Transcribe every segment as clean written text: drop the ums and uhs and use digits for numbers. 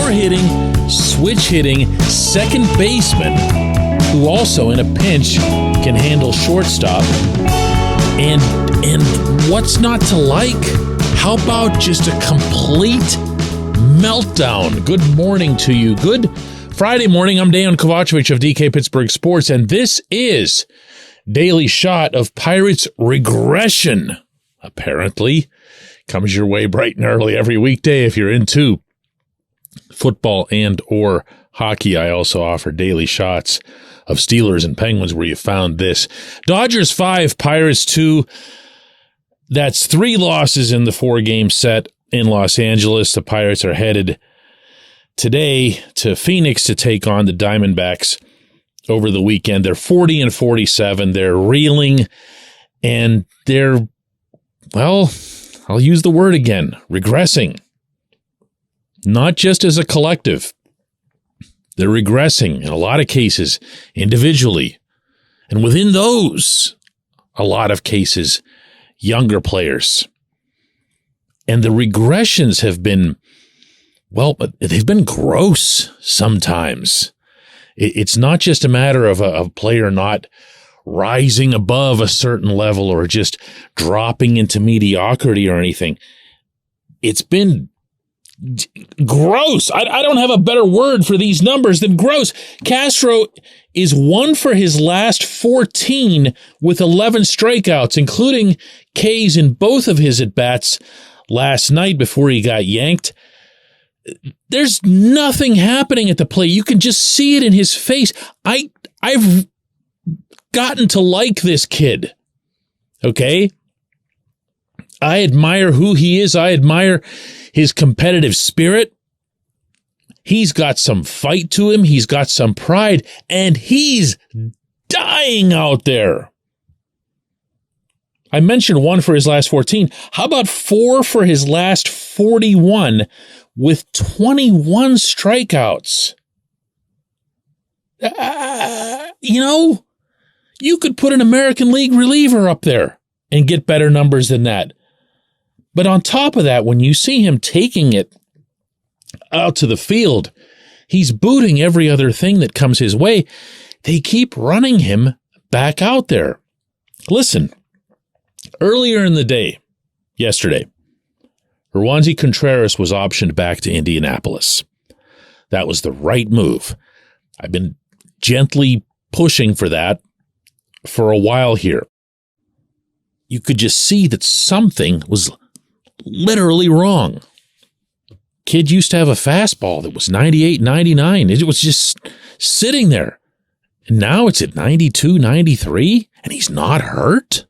power-hitting, switch-hitting second baseman who also, in a pinch, can handle shortstop. And what's not to like? How about just a complete meltdown? Good morning to you. Good Friday morning. I'm Dejan Kovacevic of DK Pittsburgh Sports, and this is Daily Shot of Pirates regression. Apparently, comes your way bright and early every weekday if you're into football and or hockey. I also offer daily shots of Steelers and Penguins where you found this. Dodgers 5, Pirates 2. That's 3 losses in the 4-game set in Los Angeles. The Pirates are headed today to Phoenix to take on the Diamondbacks over the weekend. They're 40-47. They're reeling, and they're, well, I'll use the word again, regressing. Not just as a collective. They're regressing in a lot of cases individually. And within those, a lot of cases, younger players. And the regressions have been, well, they've been gross sometimes. It's not just a matter of a player not rising above a certain level or just dropping into mediocrity or anything. It's been gross. I don't have a better word for these numbers than gross. Castro is 1 for his last 14 with 11 strikeouts, including Ks in both of his at-bats last night before he got yanked. There's nothing happening at the plate. You can just see it in his face. I've gotten to like this kid. Okay? I admire who he is. I admire his competitive spirit. He's got some fight to him. He's got some pride, and he's dying out there. I mentioned 1 for his last 14. How about 4 for his last 41 with 21 strikeouts? You could put an American League reliever up there and get better numbers than that. But on top of that, when you see him taking it out to the field, he's booting every other thing that comes his way. They keep running him back out there. Listen, earlier in the day, yesterday, Roansy Contreras was optioned back to Indianapolis. That was the right move. I've been gently pushing for that for a while here. You could just see that something was literally wrong. Kid used to have a fastball that was 98, 99. It was just sitting there. And now it's at 92, 93, and he's not hurt?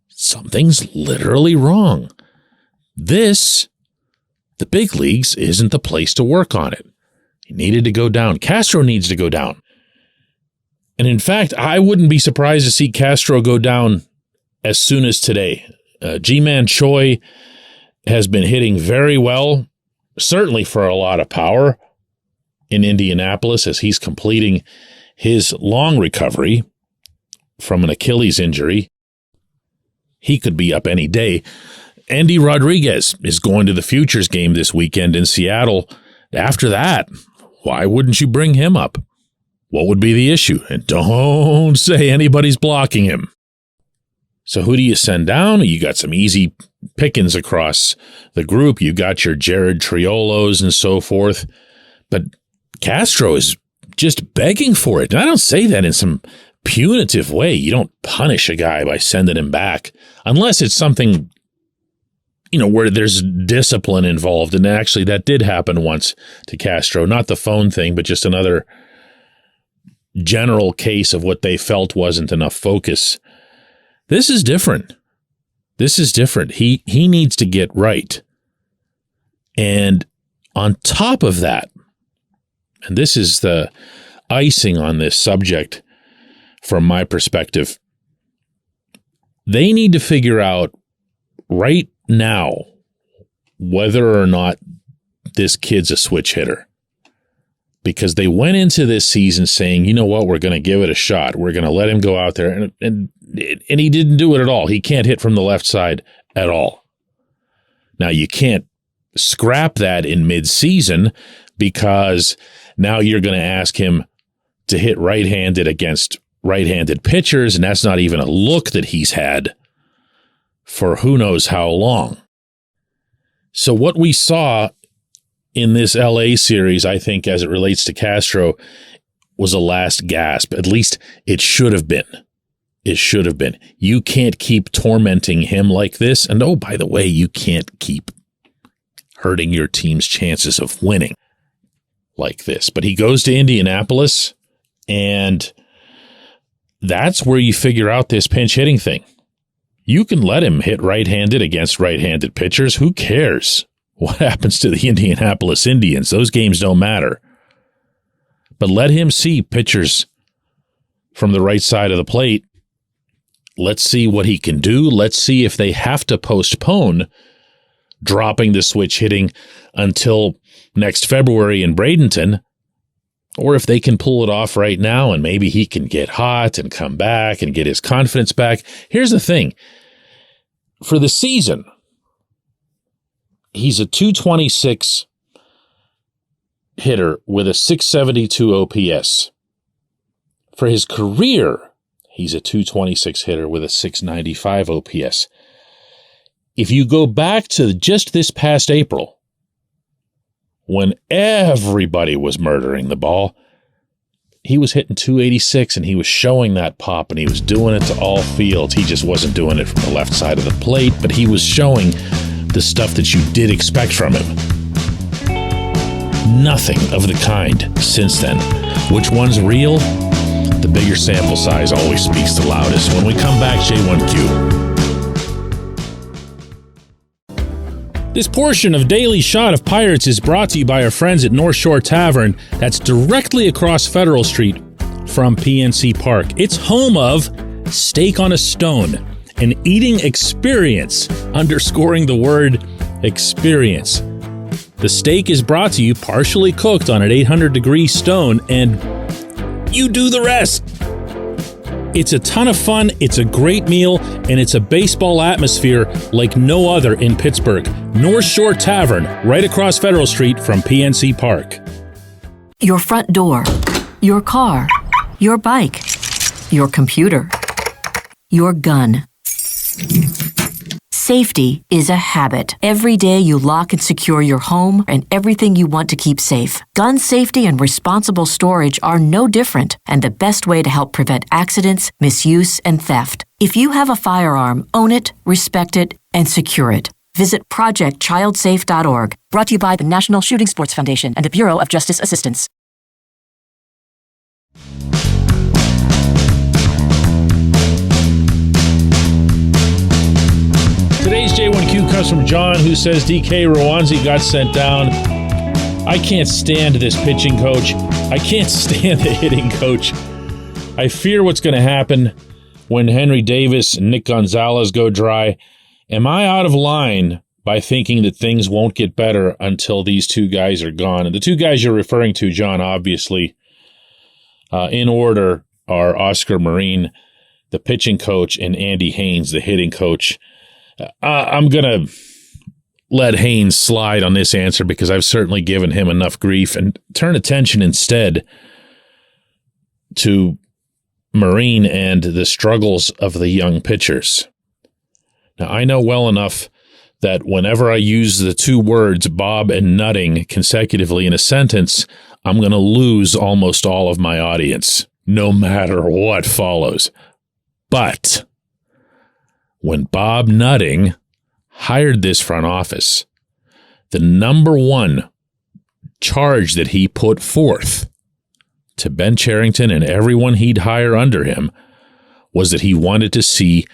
Something's literally wrong. This, the big leagues, isn't the place to work on it. He needed to go down. Castro needs to go down. And in fact, I wouldn't be surprised to see Castro go down as soon as today. Ji-Man Choi has been hitting very well, certainly for a lot of power in Indianapolis as he's completing his long recovery from an Achilles injury. He could be up any day. Andy Rodriguez is going to the Futures game this weekend in Seattle. After that, why wouldn't you bring him up? What would be the issue? And don't say anybody's blocking him. So who do you send down? You got some easy pickings across the group. You got your Jared Triolos and so forth. But Castro is just begging for it. And I don't say that in some punitive way. You don't punish a guy by sending him back unless it's something, where there's discipline involved. And actually that did happen once to Castro. Not the phone thing, but just another general case of what they felt wasn't enough focus. This is different. This is different. He needs to get right. And on top of that, and this is the icing on this subject from my perspective, they need to figure out right now whether or not this kid's a switch hitter. Because they went into this season saying, you know what, we're going to give it a shot. We're going to let him go out there. And he didn't do it at all. He can't hit from the left side at all. Now, you can't scrap that in mid-season because now you're going to ask him to hit right-handed against right-handed pitchers, and that's not even a look that he's had for who knows how long. So what we saw in this LA series, I think, as it relates to Castro, was a last gasp. At least it should have been. It should have been. You can't keep tormenting him like this. And oh, by the way, you can't keep hurting your team's chances of winning like this. But he goes to Indianapolis, and that's where you figure out this pinch hitting thing. You can let him hit right-handed against right-handed pitchers. Who cares what happens to the Indianapolis Indians? Those games don't matter. But let him see pitchers from the right side of the plate. Let's see what he can do. Let's see if they have to postpone dropping the switch hitting until next February in Bradenton, or if they can pull it off right now and maybe he can get hot and come back and get his confidence back. Here's the thing. For the season, he's a .226 hitter with a .672 OPS. For his career, he's a .226 hitter with a .695 OPS. If you go back to just this past April, when everybody was murdering the ball, he was hitting .286 and he was showing that pop and he was doing it to all fields. He just wasn't doing it from the left side of the plate, but he was showing the stuff that you did expect from him. Nothing of the kind since then. Which one's real? The bigger sample size always speaks the loudest. When we come back, J1Q. This portion of Daily Shot of Pirates is brought to you by our friends at North Shore Tavern, that's directly across Federal Street from PNC Park. It's home of Steak on a Stone, an eating experience, underscoring the word experience. The steak is brought to you partially cooked on an 800-degree stone, and you do the rest. It's a ton of fun, it's a great meal, and it's a baseball atmosphere like no other in Pittsburgh. North Shore Tavern, right across Federal Street from PNC Park. Your front door, your car, your bike, your computer, your gun. Safety is a habit. Every day you lock and secure your home and everything you want to keep safe. Gun safety and responsible storage are no different, and the best way to help prevent accidents, misuse, and theft. If you have a firearm, own it, respect it, and secure it. Visit ProjectChildSafe.org. Brought to you by the National Shooting Sports Foundation and the Bureau of Justice Assistance. Today's J1Q comes from John, who says DK Rowanzi got sent down. I can't stand this pitching coach. I can't stand the hitting coach. I fear what's going to happen when Henry Davis and Nick Gonzalez go dry. Am I out of line by thinking that things won't get better until these two guys are gone? And the two guys you're referring to, John, obviously, in order, are Oscar Marin, the pitching coach, and Andy Haynes, the hitting coach. I'm going to let Haynes slide on this answer because I've certainly given him enough grief, and turn attention instead to Marin and the struggles of the young pitchers. Now, I know well enough that whenever I use the two words Bob and nutting consecutively in a sentence, I'm going to lose almost all of my audience, no matter what follows. But when Bob Nutting hired this front office, the number one charge that he put forth to Ben Cherington and everyone he'd hire under him was that he wanted to see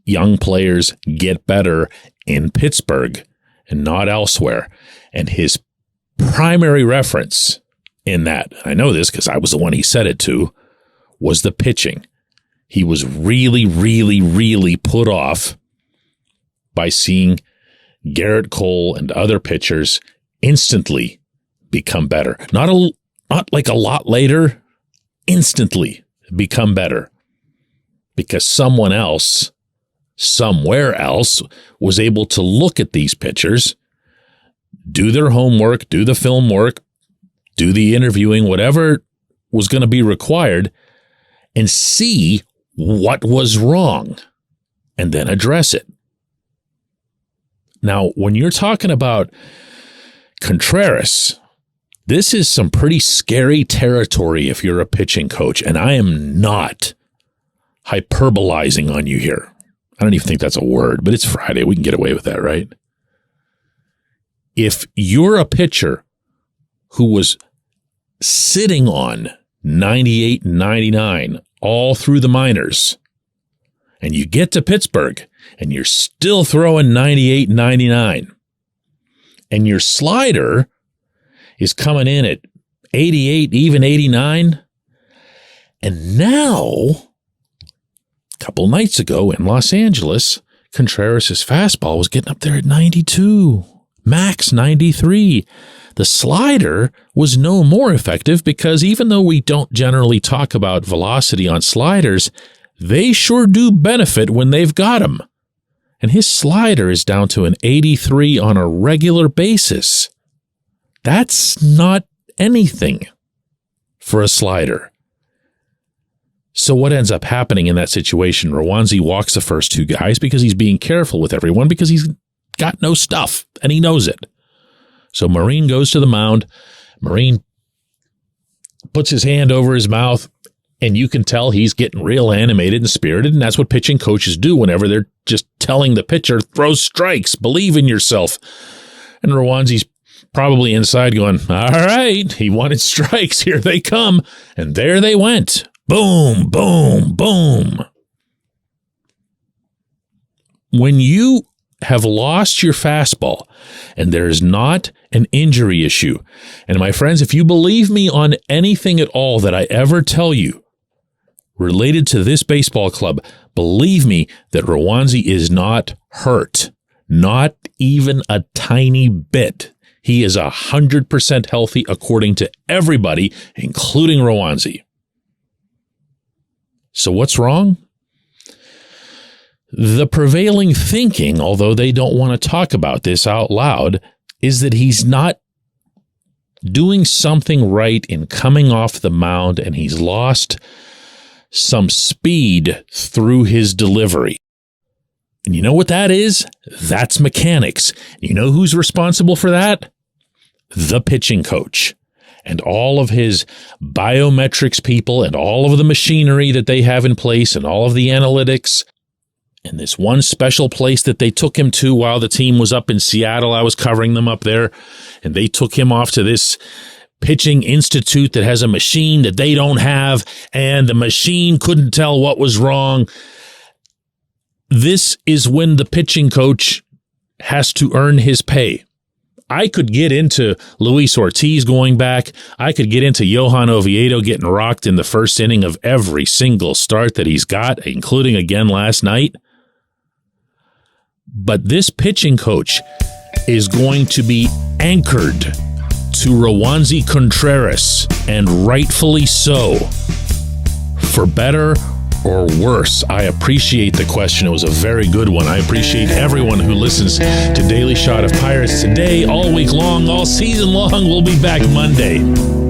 young players get better in Pittsburgh and not elsewhere. And his primary reference in that, and I know this because I was the one he said it to, was the pitching. He was really, really, really put off by seeing Garrett Cole and other pitchers instantly become better. Not like a lot later, instantly become better. Because someone else, somewhere else, was able to look at these pitchers, do their homework, do the film work, do the interviewing, whatever was going to be required, and see what was wrong, and then address it. Now, when you're talking about Contreras, this is some pretty scary territory if you're a pitching coach, and I am not hyperbolizing on you here. I don't even think that's a word, but it's Friday. We can get away with that, right? If you're a pitcher who was sitting on 98 and 99 all through the minors, and you get to Pittsburgh and you're still throwing 98 and 99, and your slider is coming in at 88, even 89. And now, a couple nights ago in Los Angeles, Contreras' fastball was getting up there at 92, max 93. The slider was no more effective because even though we don't generally talk about velocity on sliders, they sure do benefit when they've got them. And his slider is down to an 83 on a regular basis. That's not anything for a slider. So what ends up happening in that situation? Rowanzi walks the first two guys because he's being careful with everyone because he's got no stuff and he knows it. So Marine goes to the mound. Marine puts his hand over his mouth, and you can tell he's getting real animated and spirited, and that's what pitching coaches do whenever they're just telling the pitcher, throw strikes, believe in yourself. And Rowanzi's probably inside going, all right, he wanted strikes. Here they come. And there they went. Boom, boom, boom. When you have lost your fastball and there's not an injury issue, and my friends, if you believe me on anything at all that I ever tell you related to this baseball club, believe me that Rowanzi is not hurt. Not even a tiny bit. He is 100% healthy according to everybody, including Rowanzi. So what's wrong? The prevailing thinking, although they don't want to talk about this out loud, is that he's not doing something right in coming off the mound and he's lost some speed through his delivery. And you know what that is? That's mechanics. You know who's responsible for that? The pitching coach and all of his biometrics people and all of the machinery that they have in place and all of the analytics. And this one special place that they took him to while the team was up in Seattle, I was covering them up there, and they took him off to this pitching institute that has a machine that they don't have, and the machine couldn't tell what was wrong. This is when the pitching coach has to earn his pay. I could get into Luis Ortiz going back. I could get into Johan Oviedo getting rocked in the first inning of every single start that he's got, including again last night. But this pitching coach is going to be anchored to Rowanzi Contreras, and rightfully so. For better or worse? I appreciate the question. It was a very good one. I appreciate everyone who listens to Daily Shot of Pirates today, all week long, all season long. We'll be back Monday.